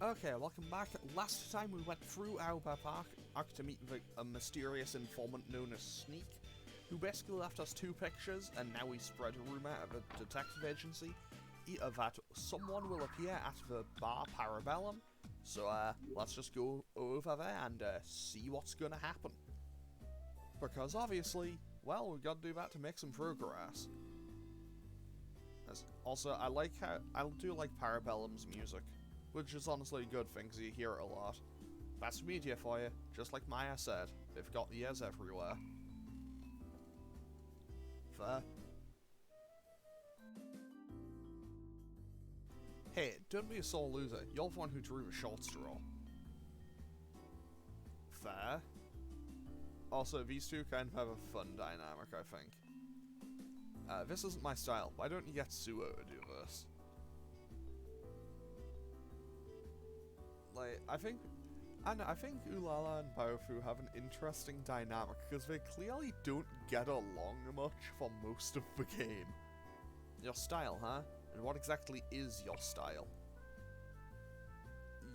Okay, welcome back. Last time we went through Albert Park to meet a mysterious informant known as Sneak, who basically left us two pictures, and now we spread a rumour at a detective agency that someone will appear at the bar Parabellum. So let's just go over there and see what's gonna happen. Because obviously, well, we've got to do that to make some progress. Also, I do like Parabellum's music, which is honestly a good thing because you hear it a lot. That's media for you, just like Maya said. They've got ears everywhere. Fair. Hey, don't be a sore loser. You're the one who drew the short straw. Fair. Also, these two kind of have a fun dynamic, I think. This isn't my style. Why don't you get Suo to do this? Like, I think Ulala and Baofu have an interesting dynamic because they clearly don't get along much for most of the game. Your style, huh? And what exactly is your style?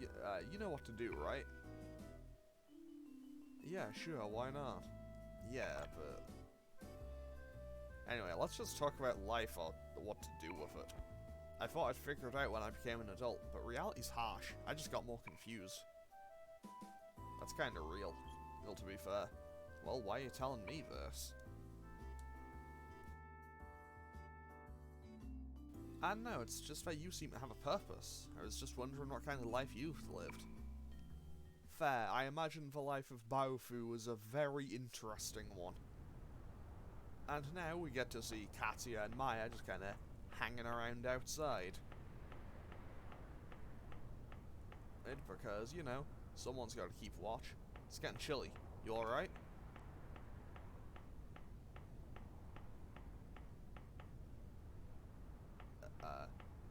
You know what to do, right? Yeah, sure, why not? Yeah, but... Anyway, let's just talk about life or what to do with it. I thought I'd figure it out when I became an adult, but reality's harsh. I just got more confused. That's kinda real. Well, to be fair. Well, why are you telling me this? I don't know, it's just that you seem to have a purpose. I was just wondering what kind of life you've lived. Fair, I imagine the life of Baofu was a very interesting one. And now we get to see Katya and Maya just kinda hanging around outside. Because, you know, someone's gotta keep watch. It's getting chilly. You alright?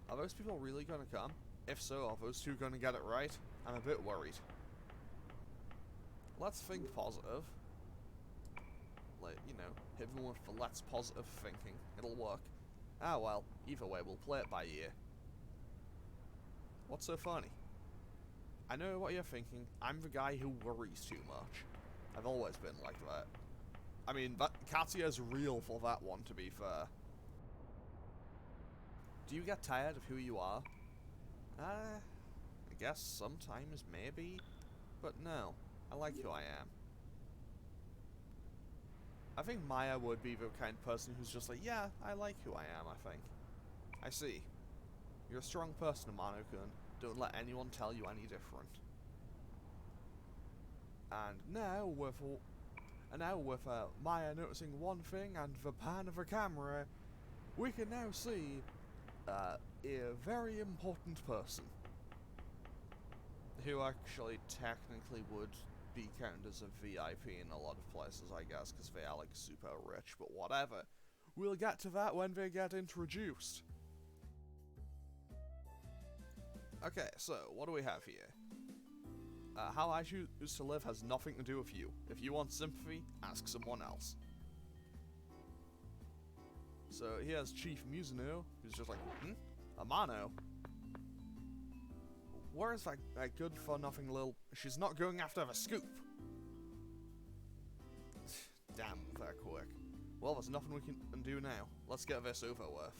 Are those people really gonna come? If so, are those two gonna get it right? I'm a bit worried. Let's think positive. Like, you know, hit them with the let's positive thinking. It'll work. Ah well, either way, we'll play it by ear. What's so funny? I know what you're thinking. I'm the guy who worries too much. I've always been like that. I mean, Katya's real for that one, to be fair. Do you get tired of who you are? I guess sometimes, maybe. But no, I like who I am. I think Maya would be the kind of person who's just like, yeah, I like who I am, I think. I see. You're a strong person, Amano-kun. Don't let anyone tell you any different. And now with Maya noticing one thing and the pan of the camera, we can now see a very important person. Who actually technically would be counted as a VIP in a lot of places, I guess, because they are like super rich, but whatever. We'll get to that when they get introduced. Okay, so what do we have here? How I choose to live has nothing to do with you. If you want sympathy, ask someone else. So here's Chief Mizuno, who's just like, Amano? Where is that good-for-nothing little... She's not going after the scoop! Damn, they're quick. Well, there's nothing we can do now. Let's get this over with.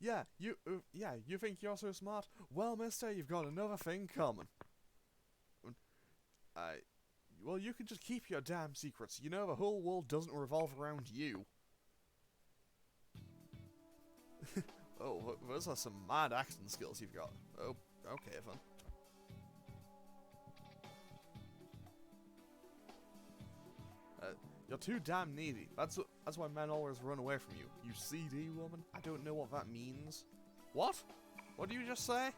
Yeah, you think you're so smart? Well, mister, you've got another thing coming. Well, you can just keep your damn secrets. You know the whole world doesn't revolve around you. Oh, those are some mad accent skills you've got. Oh, okay then. You're too damn needy. That's why men always run away from you. You CD woman? I don't know what that means. What? What did you just say?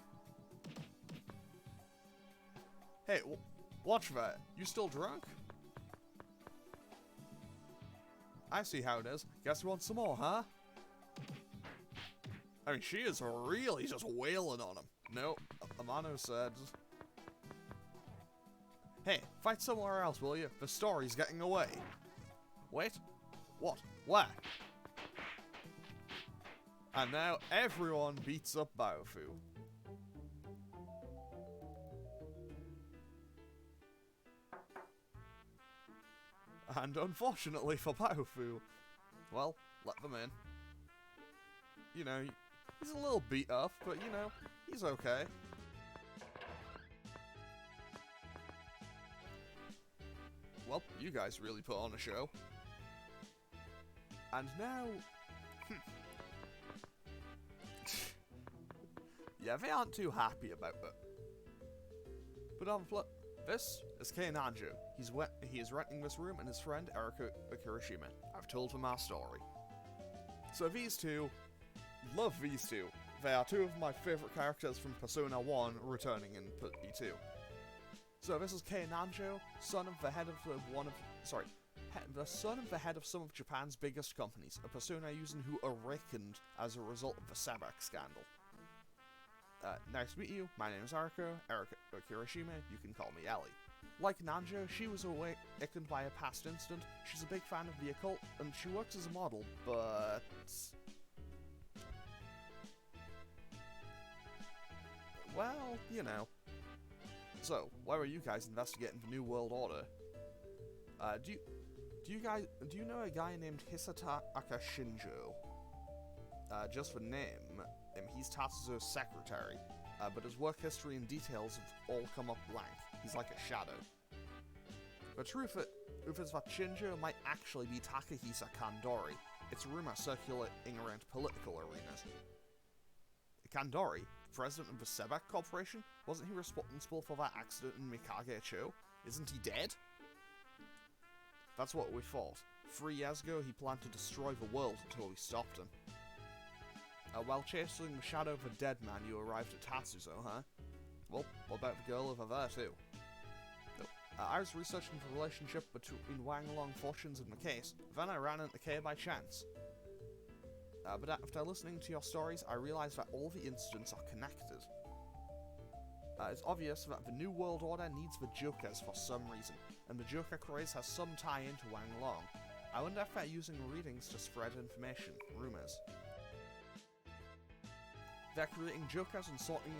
Hey, watch that. You still drunk? I see how it is. Guess you want some more, huh? I mean, she is really just wailing on him. No, Amano said... Hey, fight somewhere else, will you? The story's getting away. Wait? What? Where? And now everyone beats up Baofu. And unfortunately for Baofu, well, let them in. You know, he's a little beat up, but you know, he's okay. Well, you guys really put on a show. And now... yeah, they aren't too happy about it. But this is Kei Nanjo. He is renting this room and his friend Eriko Kirishima. I've told him our story. So these two, love these two. They are two of my favourite characters from Persona 1 returning in P2. So this is Kei Nanjo, son of the head of the son of the head of some of Japan's biggest companies, a Persona user who awakened as a result of the Sabak scandal. Nice to meet you, my name is Eriko Kirishima, you can call me Ellie. Like Nanjo, she was awakened by a past incident, she's a big fan of the occult, and she works as a model, but... well, you know. So, why were you guys investigating the New World Order? Do you know a guy named Hisataka Shinjo? Just for name, he's Tatsuzo's secretary, but his work history and details have all come up blank. He's like a shadow. The truth is that Shinjo might actually be Takahisa Kandori. It's a rumor circulating around political arenas. Kandori, president of the Sebak Corporation? Wasn't he responsible for that accident in Mikage-cho? Isn't he dead? That's what we thought. 3 years ago, he planned to destroy the world until we stopped him. While chasing the shadow of a dead man, you arrived at Tatsuzo, huh? Well, what about the girl over there, too? I was researching the relationship between Wang Long fortunes and the case, then I ran into Kei by chance. But after listening to your stories, I realized that all the incidents are connected. It's obvious that the New World Order needs the Jokers for some reason, and the Joker craze has some tie-in to Wang Long. I wonder if they're using readings to spread information, rumors. They're creating Jokers and sorting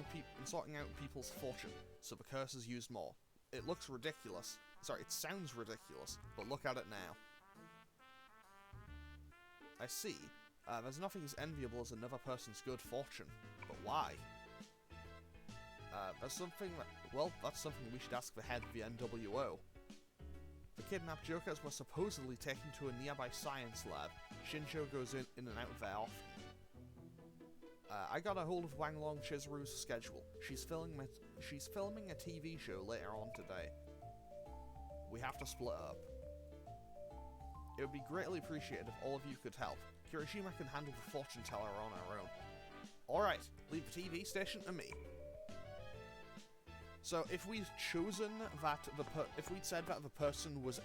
out people's fortune, so the curse is used more. It looks ridiculous. Sorry, it sounds ridiculous, but look at it now. I see. There's nothing as enviable as another person's good fortune. But why? That's something we should ask the head of the NWO. The kidnapped Jokers were supposedly taken to a nearby science lab. Shinjo goes in and out of there often. I got a hold of Wang Long Chizuru's schedule. She's filming a TV show later on today. We have to split up. It would be greatly appreciated if all of you could help. Kirishima can handle the fortune teller on her own. Alright, leave the TV station to me. So if we'd chosen that if we'd said that the person was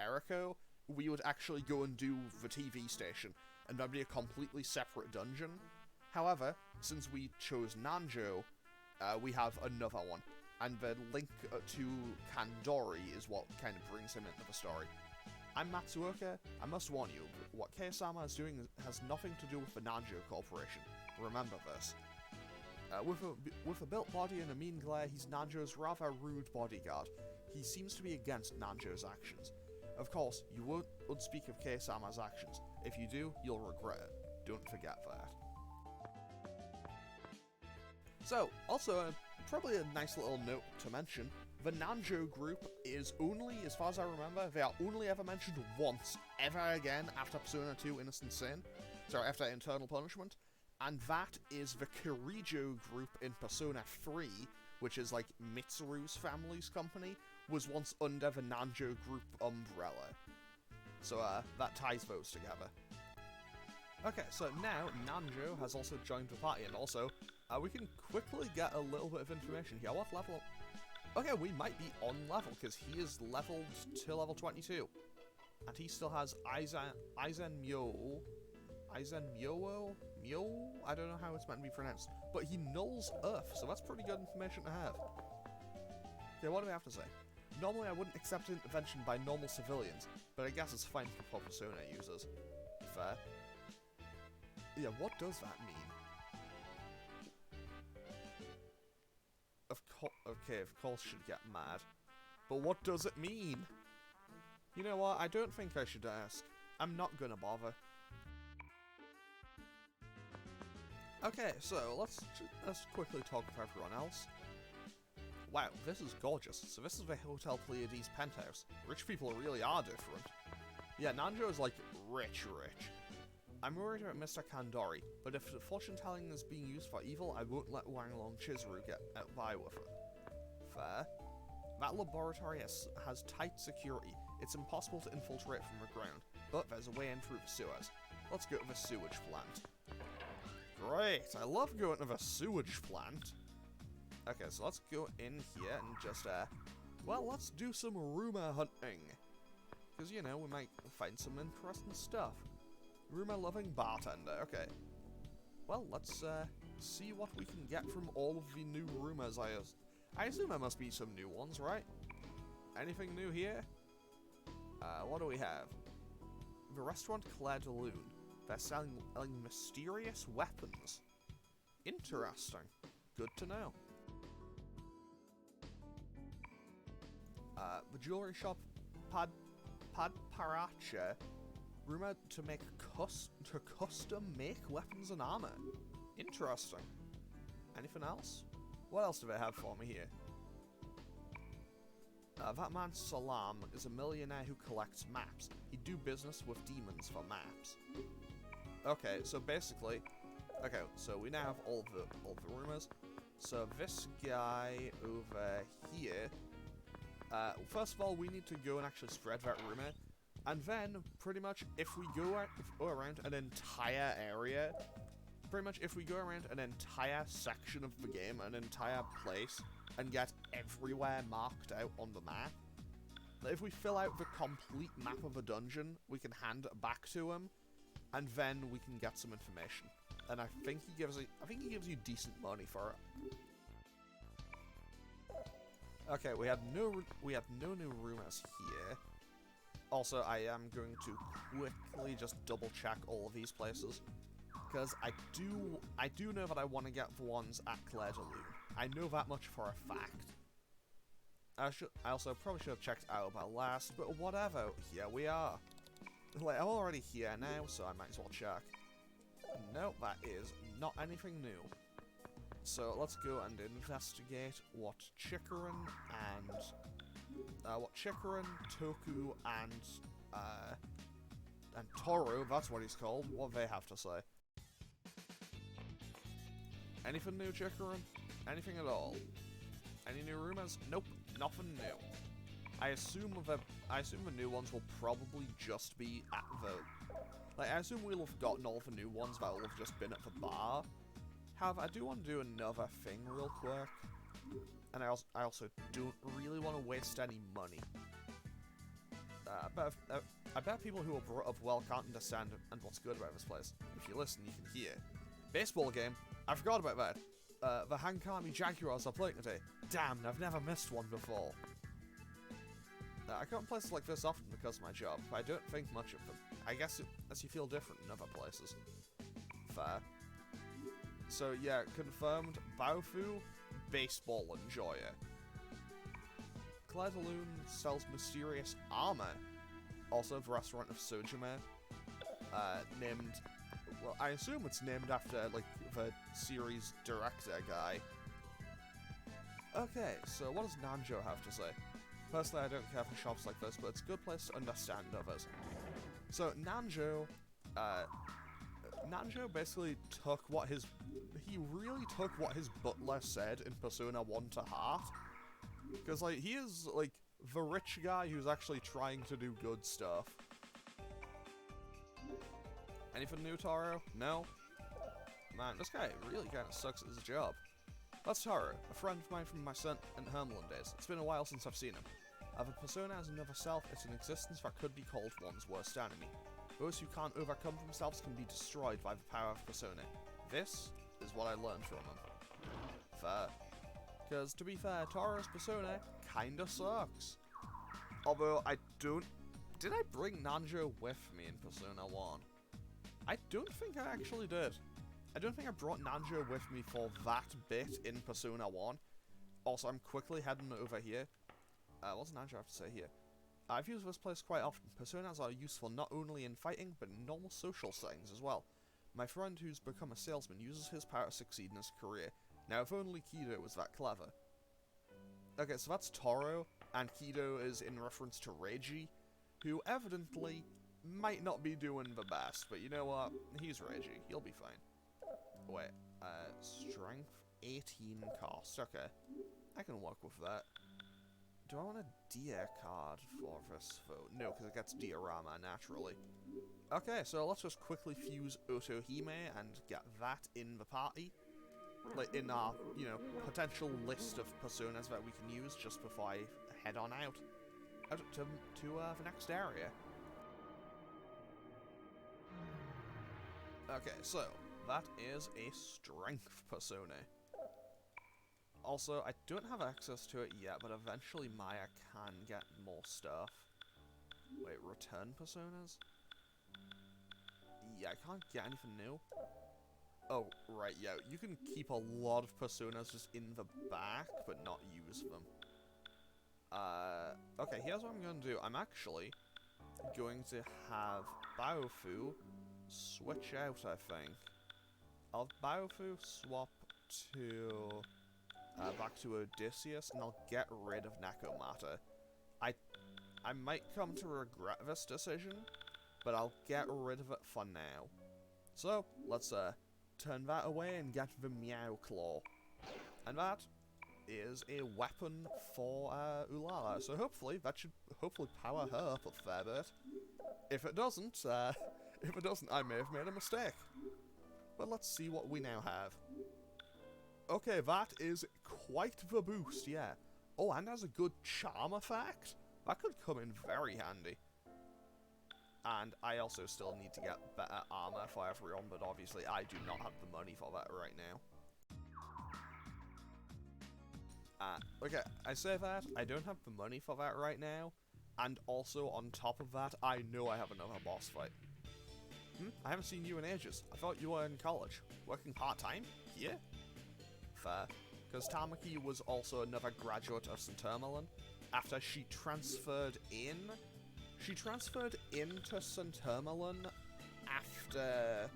Eriko, we would actually go and do the TV station, and that'd be a completely separate dungeon. However, since we chose Nanjo, we have another one, and the link to Kandori is what kind of brings him into the story. I'm Matsuoka. I must warn you, what Kei-sama is doing has nothing to do with the Nanjo Corporation. Remember this. With a built body and a mean glare, he's Nanjo's rather rude bodyguard. He seems to be against Nanjo's actions. Of course, you won't speak of Kei-sama's actions. If you do, you'll regret it. Don't forget that. So, also, probably a nice little note to mention, the Nanjo group is only, as far as I remember, they are only ever mentioned once, ever again, after Persona 2 Innocent Sin. Sorry, after Eternal Punishment. And that is the Kirijo group in Persona 3, which is like Mitsuru's family's company, was once under the Nanjo group umbrella. So, that ties those together. Okay, so now Nanjo has also joined the party, and also, we can quickly get a little bit of information here. What level? Okay, we might be on level, because he is leveled to level 22. And he still has Aizen Myo? I don't know how it's meant to be pronounced. But he nulls Earth, so that's pretty good information to have. Okay, what do we have to say? Normally I wouldn't accept intervention by normal civilians, but I guess it's fine for Persona users. Fair. Yeah, what does that mean? Okay, of course she'd get mad. But what does it mean? You know what? I don't think I should ask. I'm not gonna bother. Okay, so let's quickly talk with everyone else. Wow, this is gorgeous. So this is the Hotel Pleiades penthouse. Rich people really are different. Yeah, Nanjo is like rich. I'm worried about Mr. Kandori, but if the fortune telling is being used for evil, I won't let Wanglong Chizuru get by with it. Fair. That laboratory has tight security. It's impossible to infiltrate from the ground, but there's a way in through the sewers. Let's go to the sewage plant. Great, I love going to the sewage plant. Okay, so let's go in here and just, well, let's do some rumor hunting. Because, you know, we might find some interesting stuff. Rumor-loving bartender, okay. Well, let's, see what we can get from all of the new rumors. I assume there must be some new ones, right? Anything new here? What do we have? The restaurant Claire de Lune. They're selling mysterious weapons. Interesting. Good to know. The jewelry shop Paracha, rumored to make custom make weapons and armor. Interesting. Anything else? What else do they have for me here? That man Salam is a millionaire who collects maps. He'd do business with demons for maps. Okay, so basically, okay, so we now have all the rumors. So this guy over here. First of all, we need to go and actually spread that rumor, and then pretty much if we go around an entire area, if we go around an entire section of the game, an entire place, and get everywhere marked out on the map, if we fill out the complete map of a dungeon, we can hand it back to him, and then we can get some information. And I think he gives you decent money for it. Okay, we have no new rumors here. Also, I am going to quickly just double check all of these places, because I do know that I want to get the ones at Claire de Lune. I know that much for a fact. I also probably should have checked Alba last, but whatever. Here we are. Like, I'm already here now, so I might as well check. No, that is not anything new. So let's go and investigate what Chikaran and Toku and Toru, that's what he's called, what they have to say. Anything new, Chikaran? Anything at all? Any new rumors? Nope, nothing new. I assume the new ones will probably just be at the... I assume we'll have gotten all the new ones that will have just been at the bar. However, I do want to do another thing real quick. And I also don't really want to waste any money. I bet people who are brought up well can't understand and what's good about this place. If you listen, you can hear. Baseball game? I forgot about that. The Hankami Jaguars are playing today. Damn, I've never missed one before. I come to places like this often because of my job, but I don't think much of them. I guess as you feel different in other places. Fair. So yeah, confirmed, Baofu, baseball enjoyer. Claire de Lune sells mysterious armor. Also the restaurant of Sojime, named, well, I assume it's named after, like, the series director guy. Okay, so what does Nanjo have to say? Personally, I don't care for shops like this, but it's a good place to understand others. So Nanjo basically took he really took what his butler said in Persona 1 to heart. Because, like, he is, like, the rich guy who's actually trying to do good stuff. Anything new, Taro? No? Man, this guy really kind of sucks at his job. That's Taro, a friend of mine from my Sun and Hermelin days. It's been a while since I've seen him. The Persona has another self, it's an existence that could be called one's worst enemy. Those who can't overcome themselves can be destroyed by the power of Persona. This is what I learned from him. Fair. Because, to be fair, Taro's Persona kinda sucks. Although, did I bring Nanjo with me in Persona 1? I don't think I actually did. I don't think I brought Nanjo with me for that bit in Persona 1. Also, I'm quickly heading over here. What does Nanjo have to say here? I've used this place quite often. Personas are useful not only in fighting, but in normal social settings as well. My friend who's become a salesman uses his power to succeed in his career. Now, if only Kido was that clever. Okay, so that's Toro, and Kido is in reference to Reiji, who evidently might not be doing the best, but you know what? He's Reiji. He'll be fine. Wait, strength 18 cost. Okay, I can work with that. Do I want a Dia card for this vote? No, because it gets Diorama naturally. Okay, so let's just quickly fuse Otohime and get that in the party. Like, in our, you know, potential list of personas that we can use just before I head on out to the next area. Okay, so that is a strength persona. Also, I don't have access to it yet, but eventually Maya can get more stuff. Wait, return personas? Yeah, I can't get anything new. Oh, right, yeah, you can keep a lot of personas just in the back, but not use them. Okay, here's what I'm going to do. I'm actually going to have Baofu switch out, I think. I'll Baofu swap to back to Odysseus, and I'll get rid of Nakomata. I might come to regret this decision, but I'll get rid of it for now. So, let's turn that away and get the Meow Claw. And that is a weapon for Ulala, so hopefully that should power her up a fair bit. If it doesn't, I may have made a mistake. But let's see what we now have. Okay, that is quite the boost, yeah. Oh, and has a good charm effect? That could come in very handy. And I also still need to get better armor for everyone, but obviously I do not have the money for that right now. Okay, I say that, I don't have the money for that right now, and also on top of that, I know I have another boss fight. I haven't seen you in ages. I thought you were in college. Working part-time? Here? Fair. Because Tamaki was also another graduate of St. Ermelin. After she transferred in... She transferred into St. Ermelin after...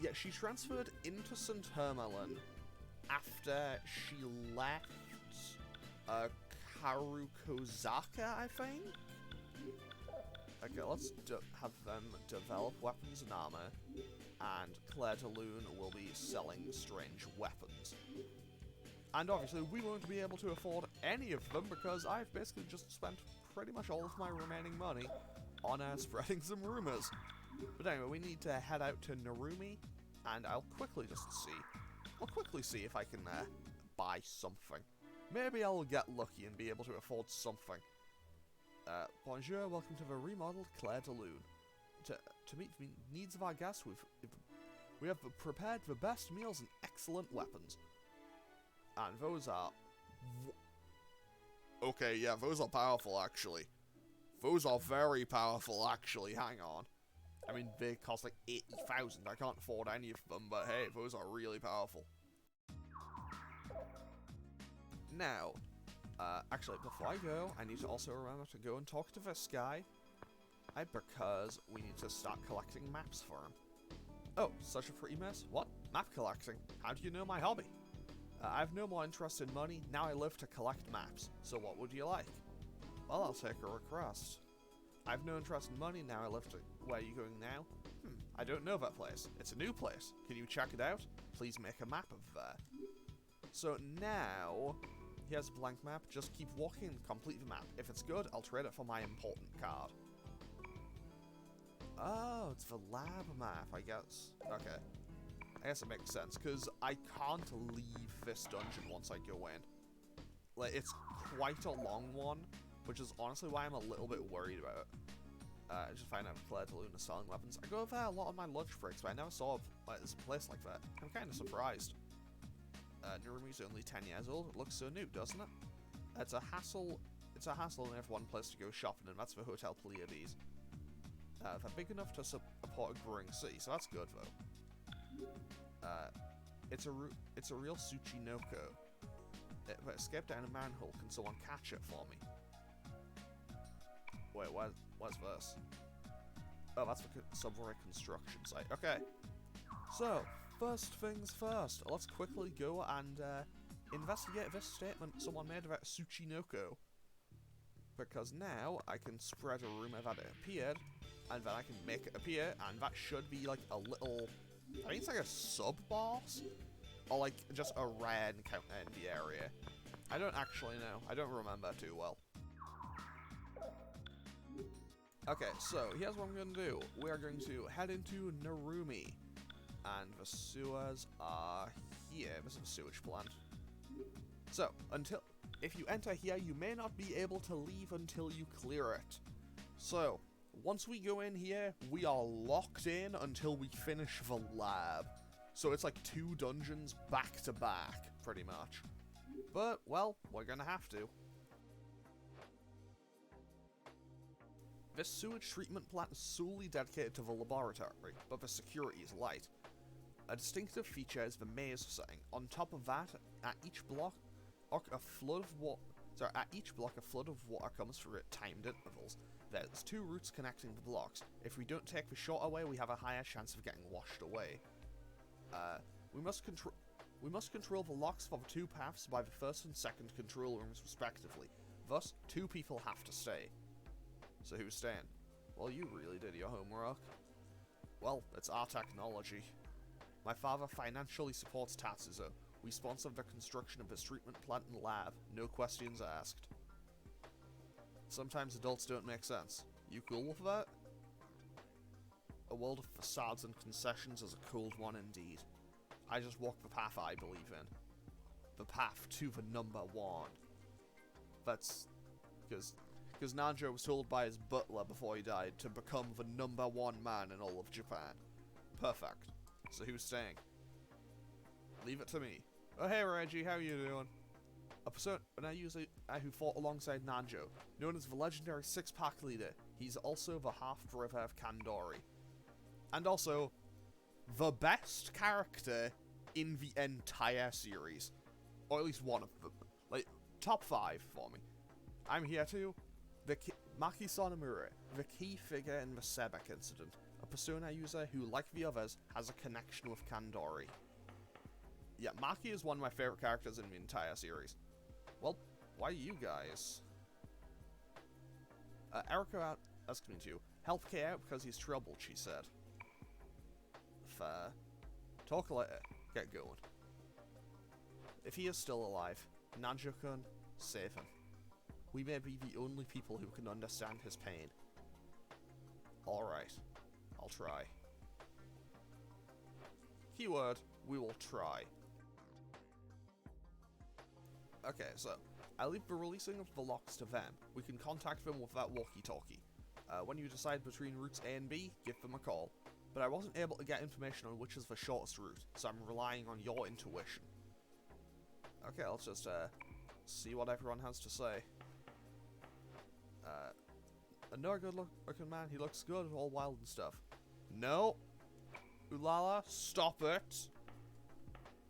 Yeah, she transferred into St. Ermelin after she left Karukozaka, I think? Okay, let's have them develop weapons and armor, and Claire de Lune will be selling strange weapons. And obviously, we won't be able to afford any of them because I've basically just spent pretty much all of my remaining money on spreading some rumors. But anyway, we need to head out to Narumi, and I'll quickly see if I can buy something. Maybe I'll get lucky and be able to afford something. Bonjour, welcome to the remodeled Claire de Lune. To meet the needs of our guests, we have prepared the best meals and excellent weapons. And those are... Okay, yeah, those are powerful, actually. Those are very powerful, actually, hang on. I mean, they cost like 80,000, I can't afford any of them, but hey, those are really powerful. Now, actually, before I go, I need to also remember to go and talk to this guy. Because we need to start collecting maps for him. Oh, such a pretty mess. What? Map collecting? How do you know my hobby? I have no more interest in money, now I live to collect maps. So what would you like? Well, I'll take a request. I have no interest in money, now I live to... Where are you going now? I don't know that place. It's a new place. Can you check it out? Please make a map of there. So now... Here's a blank map, just keep walking and complete the map. If it's good, I'll trade it for my important card. Oh, it's the lab map, I guess. Okay. I guess it makes sense, because I can't leave this dungeon once I go in. Like, it's quite a long one, which is honestly why I'm a little bit worried about it. I just find out Claire de Lune is selling weapons. I go there a lot on my lunch breaks, but I never saw there's a place like that. I'm kind of surprised. Narumi's only 10 years old. It looks so new, doesn't it? It's a hassle and they have one place to go shopping, and that's the Hotel Pleiades. They're big enough to support a growing city, so that's good, though. It's a real Tsuchinoko. If I escape down a manhole, can someone catch it for me? Wait, where's this? Oh, that's the subway construction site. Okay. So, first things first. Let's quickly go and investigate this statement someone made about Tsuchinoko. Because now I can spread a rumor that it appeared, and then I can make it appear, and that should be like a little... I think it's like a sub-boss? Or like just a rare encounter in the area. I don't actually know. I don't remember too well. Okay, so here's what I'm going to do. We're going to head into Narumi. And the sewers are here. This is a sewage plant. So, if you enter here, you may not be able to leave until you clear it. So, once we go in here, we are locked in until we finish the lab. So it's like 2 dungeons back to back, pretty much. But, well, we're gonna have to. This sewage treatment plant is solely dedicated to the laboratory, but the security is light. A distinctive feature is the maze setting. On top of that, at each block, a flood of water comes through at timed intervals. There's 2 routes connecting the blocks. If we don't take the shorter way, we have a higher chance of getting washed away. We must control the locks for the 2 paths by the first and second control rooms respectively. Thus, 2 people have to stay. So who's staying? Well, you really did your homework. Well, it's our technology. My father financially supports Tatsuzo. We sponsor the construction of this treatment plant and lab. No questions asked. Sometimes adults don't make sense. You cool with that? A world of facades and concessions is a cold one indeed. I just walk the path I believe in. The path to the number 1. That's... Because Nanjo was told by his butler before he died to become the number 1 man in all of Japan. Perfect. So who's staying? Leave it to me. Oh hey Reggie, how you doing? A persona who fought alongside Nanjo, known as the legendary 6-pack leader. He's also the half-brother of Kandori. And also, the best character in the entire series. Or at least one of them. Like, top 5 for me. I'm here too. Maki Sonomura, the key figure in the Sebek incident. A persona user who, like the others, has a connection with Kandori. Yeah, Maki is one of my favorite characters in the entire series. Well, why you guys? Eriko asked me to help Kei out because he's troubled, she said. Fair. Talk later. Get going. If he is still alive, Nanjo-kun, save him. We may be the only people who can understand his pain. Alright. I'll try. Keyword, we will try. Okay, so, I'll leave the releasing of the locks to them. We can contact them with that walkie-talkie. When you decide between routes A and B, give them a call. But I wasn't able to get information on which is the shortest route, so I'm relying on your intuition. Okay, let's just, see what everyone has to say. Another good-looking man, he looks good, all wild and stuff. No! Ulala, stop it!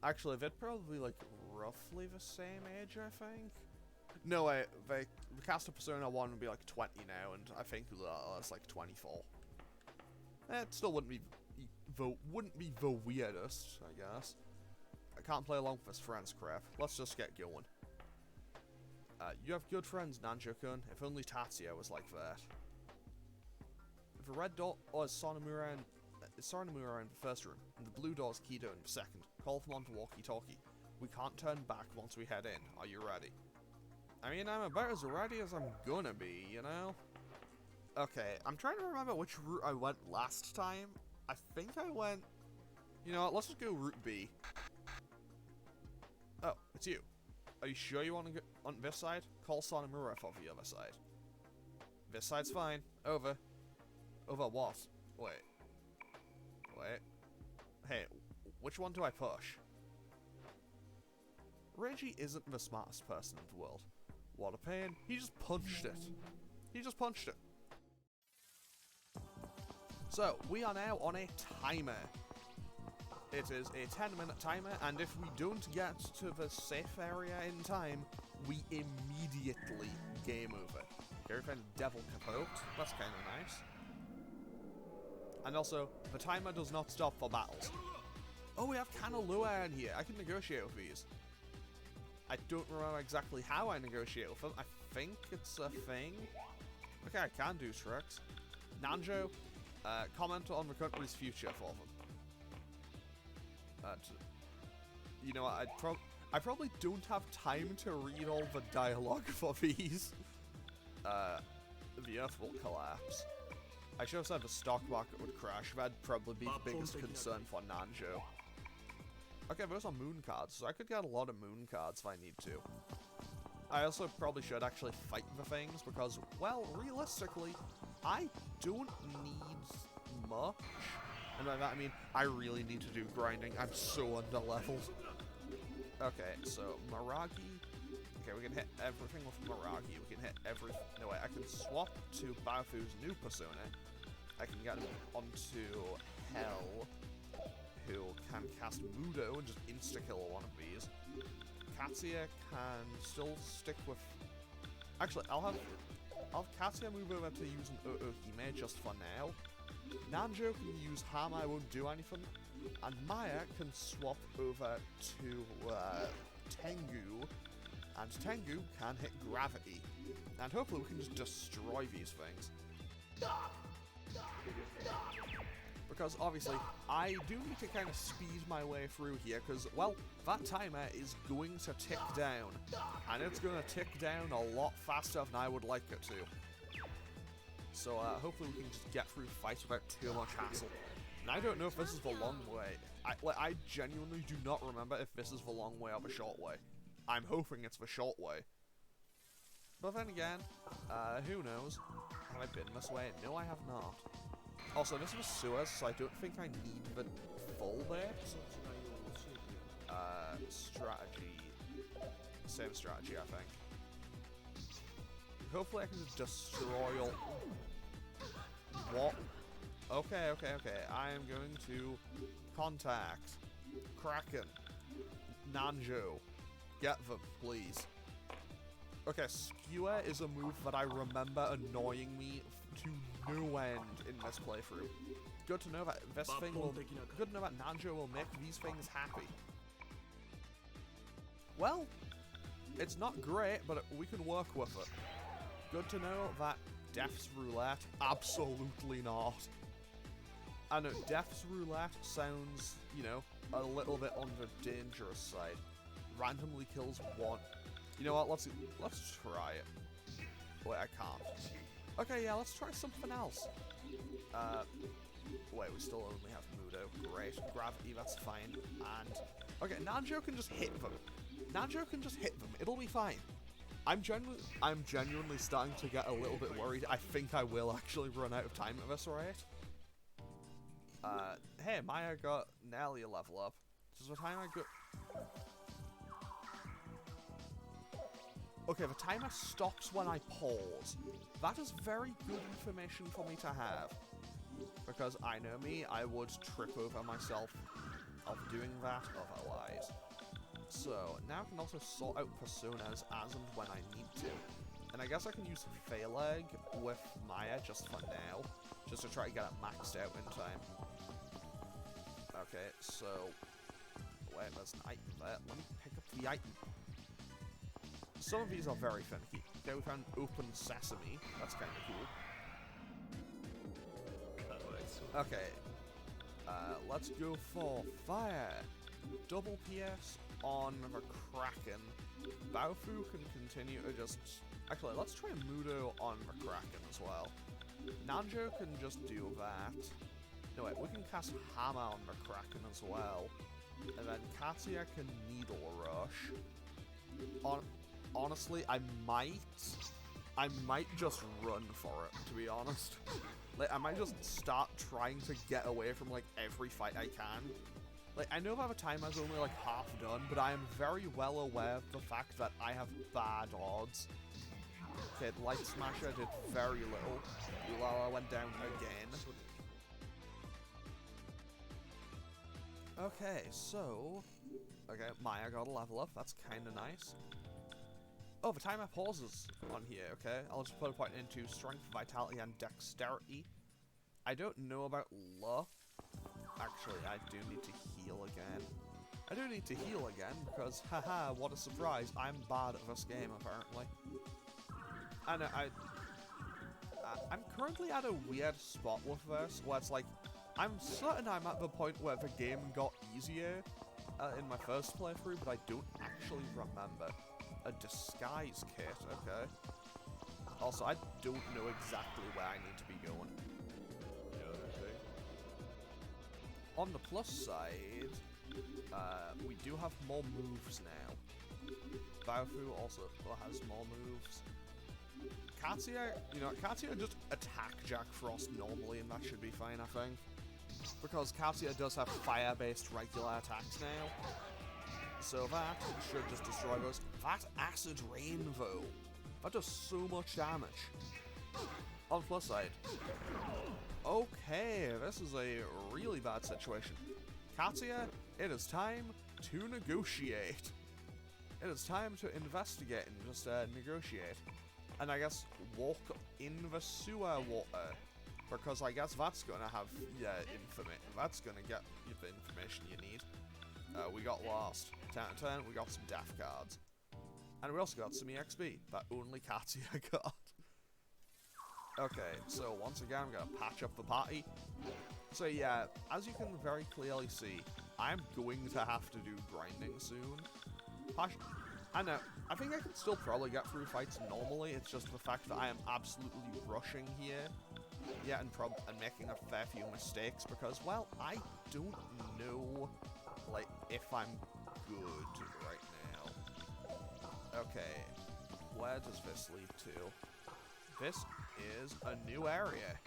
Actually, they'd probably, like, roughly the same age, I think? No, wait, the cast of Persona 1 would be, like, 20 now, and I think Ulala's, like, 24. It still wouldn't be the weirdest, I guess. I can't play along with his friends crap. Let's just get going. You have good friends, Nanjo-kun. If only Tatsuya was like that. If the red door is Sonomura in the first room, and the blue door is Kido in the second, call them onto walkie-talkie. We can't turn back once we head in. Are you ready? I mean, I'm about as ready as I'm gonna be, you know? Okay, I'm trying to remember which route I went last time. I think I went... You know what, let's just go route B. Oh, it's you. Are you sure you want to go on this side? Call Sonomura for the other side. This side's fine. Over. Over what? Wait. Hey, which one do I push? Reggie isn't the smartest person in the world. What a pain. He just punched it. So, we are now on a timer. It is a 10-minute timer, and if we don't get to the safe area in time, we immediately game over. Okay, we found Devil Capote. That's kind of nice. And also, the timer does not stop for battles. Oh, we have Kanalua in here. I can negotiate with these. I don't remember exactly how I negotiate with them. I think it's a thing. Okay, I can do tricks. Nanjo, comment on the country's future for them. You know what, I probably don't have time to read all the dialogue for these. The Earth will collapse. I should have said the stock market would crash. That'd probably be the biggest concern for Nanjo. Okay, those are moon cards, so I could get a lot of moon cards if I need to. I also probably should actually fight the things, because, well, realistically, I don't need much. And by that I mean, I really need to do grinding. I'm so under-leveled. Okay, so Miragi. Okay, we can hit everything with Miragi. We can hit every... No, wait, I can swap to Baofu's new persona. I can get him onto Hell, who can cast Mudo and just insta-kill one of these. Katia can still stick with... Actually, I'll have Katia move over to use an Oohime just for now. Nanjo can use Hammer, I won't do anything. And Maya can swap over to Tengu. And Tengu can hit Gravity. And hopefully we can just destroy these things. Because obviously, I do need to kind of speed my way through here, because, well, that timer is going to tick down. And it's going to tick down a lot faster than I would like it to. So, hopefully we can just get through fights without too much hassle. And I don't know if this is the long way. I genuinely do not remember if this is the long way or the short way. I'm hoping it's the short way. But then again, who knows? Have I been this way? No, I have not. Also, this was sewers, so I don't think I need the full bit. Strategy. Same strategy, I think. Hopefully I can just destroy all... What? Okay. I am going to contact Kraken. Nanjo. Get them, please. Okay, Skewer is a move that I remember annoying me to no end in this playthrough. Good to know that this thing will... Good to know that Nanjo will make these things happy. Well, it's not great, but we can work with it. Good to know that Death's Roulette, absolutely not. I know, Death's Roulette sounds, you know, a little bit on the dangerous side. Randomly kills one. You know what, let's try it. Wait, I can't. Okay, yeah, let's try something else. Wait, we still only have Mudo. Great. Gravity, that's fine. And... Okay, Nanjo can just hit them. Nanjo can just hit them. It'll be fine. I'm genuinely starting to get a little bit worried. I think I will actually run out of time at this rate. Hey, Maya got nearly a level up. Does the timer go... Okay, the timer stops when I pause. That is very good information for me to have. Because I know me, I would trip over myself of doing that otherwise. So, now I can also sort out personas as and when I need to. And I guess I can use Phaleg with Maya just for now. Just to try to get it maxed out in time. Okay, so... Wait, there's an item there. Let me pick up the item. Some of these are very finicky. Okay, we found Open Sesame. That's kind of cool. Okay. Let's go for Fire. Double PS on the Kraken. Baofu can continue to just... Actually, let's try Mudo on the Kraken as well. Nanjo can just do that. No, wait, we can cast Hammer on the Kraken as well. And then Katia can Needle Rush. Honestly, I might just run for it, to be honest. Like, I might just start trying to get away from, like, every fight I can. Like, I know that the timer's only, like, half done, but I am very well aware of the fact that I have bad odds. Okay, Light Smasher did very little. Ulala went down again. Okay, so... Okay, Maya got a level up, that's kinda nice. Oh, the timer pauses on here, okay? I'll just put a point into strength, vitality, and dexterity. I don't know about luck. Actually, I do need to heal again. I do need to heal again, because, haha, what a surprise, I'm bad at this game, apparently. And I'm currently at a weird spot with this, where it's like, I'm certain I'm at the point where the game got easier in my first playthrough, but I don't actually remember. A disguise kit, okay. Also, I don't know exactly where I need to be going. On the plus side, we do have more moves now. Baofu also has more moves. Katsuya, you know, Katsuya just attack Jack Frost normally, and that should be fine, I think. Because Katsuya does have fire-based regular attacks now. So that should just destroy those. That acid rain, though. That does so much damage. On the plus side. Okay, this is a really bad situation. Katsuya, it is time to negotiate. It is time to investigate and just negotiate. And I guess walk in the sewer water. Because I guess that's gonna have, that's gonna get you the information you need. We got lost. 10 out of 10, we got some death cards. And we also got some EXP that only Katsuya got. Okay, so once again, I'm gonna patch up the party. So yeah, as you can very clearly see, I'm going to have to do grinding soon. I know, I think I can still probably get through fights normally, it's just the fact that I am absolutely rushing here. Yeah, and making a fair few mistakes because, well, I don't know, like, if I'm good right now. Okay, where does this lead to? This is a new area.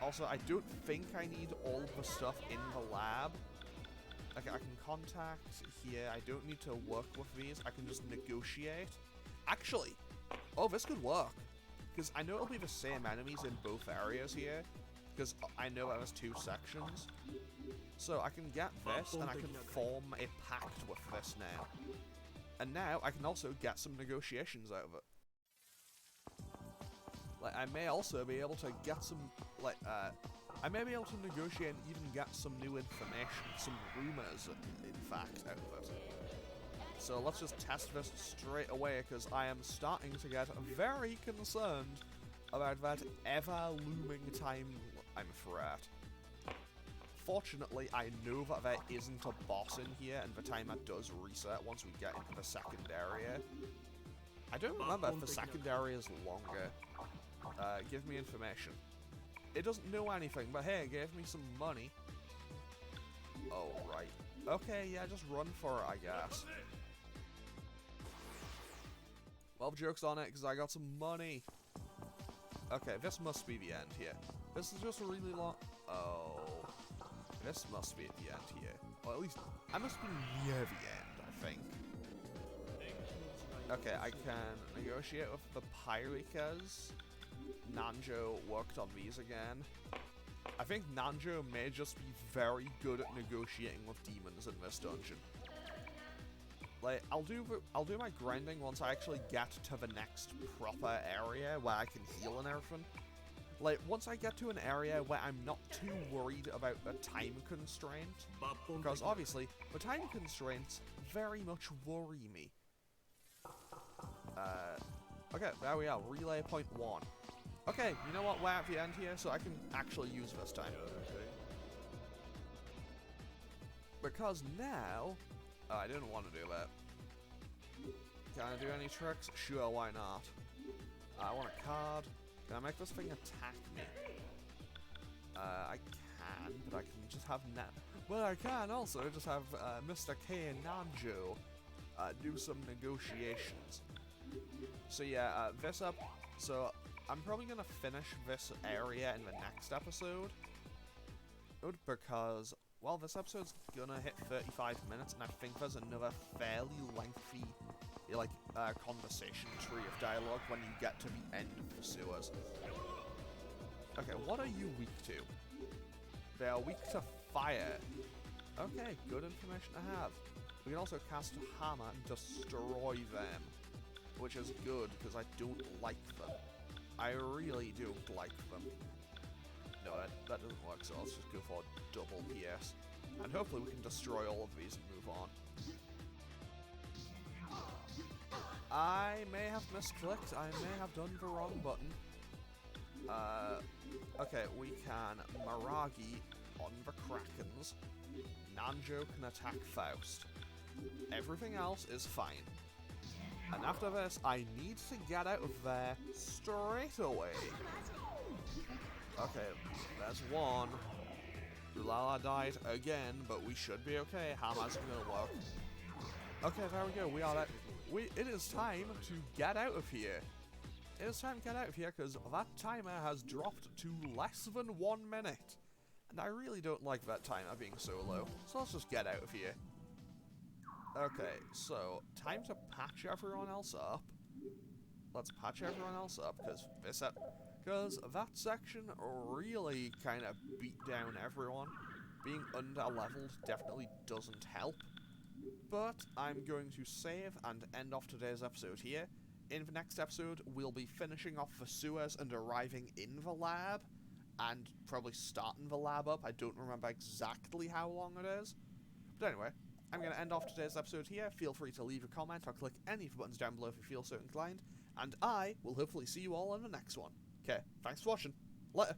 Also, I don't think I need all the stuff in the lab. Okay, I can contact here. I don't need to work with these. I can just negotiate. Actually, oh, this could work. Because I know it'll be the same enemies in both areas here. Because I know there's 2 sections. So I can get this, and I can form a pact with this now. And now, I can also get some negotiations out of it. Like, I may also be able to get some, like, I may be able to negotiate and even get some new information, some rumors, in fact, out of it. So let's just test this straight away, because I am starting to get very concerned about that ever-looming time I'm threat. Fortunately, I know that there isn't a boss in here, and the timer does reset once we get into the second area. I don't remember if the second area is longer. Give me information. It doesn't know anything, but hey, it gave me some money. Oh, right. Okay, yeah, just run for it, I guess. Well, joke's on it, because I got some money. Okay, this must be the end here. This is just a really long... Oh. This must be at the end here. Or at least, I must be near the end, I think. Okay, I can negotiate with the Pyricas. Nanjo worked on these again. I think Nanjo may just be very good at negotiating with demons in this dungeon. Like, I'll do my grinding once I actually get to the next proper area where I can heal and everything. Like, once I get to an area where I'm not too worried about a time constraint, because obviously, the time constraints very much worry me. Okay, there we are, relay point 1. Okay, you know what, we're at the end here, so I can actually use this time. Because now... Oh, I didn't want to do that. Can I do any tricks? Sure, why not? I want a card. Can I make this thing attack me? I can, but I can just have well, I can also just have Mr. Kei Nanjo do some negotiations. So yeah, so I'm probably gonna finish this area in the next episode. Because, well, this episode's gonna hit 35 minutes, and I think there's another fairly lengthy, like, conversation tree of dialogue when you get to the end of the sewers. Okay, what are you weak to? They are weak to fire. Okay, good information to have. We can also cast Hammer and destroy them, which is good, because I don't like them. I really don't like them. No, that doesn't work, so let's just go for double PS. And hopefully we can destroy all of these and move on. I may have misclicked, I may have done the wrong button. Okay, we can Maragi on the Krakens. Nanjo can attack Faust. Everything else is fine. And after this, I need to get out of there straight away. Okay, there's one. Ulala died again, but we should be okay. Hammer's gonna work. Okay, there we go. We are at. It is time to get out of here. It is time to get out of here because that timer has dropped to less than 1 minute. And I really don't like that timer being so low. So let's just get out of here. Okay, so time to patch everyone else up. Let's patch everyone else up because that section really kind of beat down everyone. Being under-leveled definitely doesn't help. But I'm going to save and end off today's episode here. In the next episode, we'll be finishing off the sewers and arriving in the lab, and probably starting the lab up. I don't remember exactly how long it is. But anyway, I'm going to end off today's episode here. Feel free to leave a comment or click any of the buttons down below if you feel so inclined. And I will hopefully see you all in the next one. Okay, thanks for watching. Later.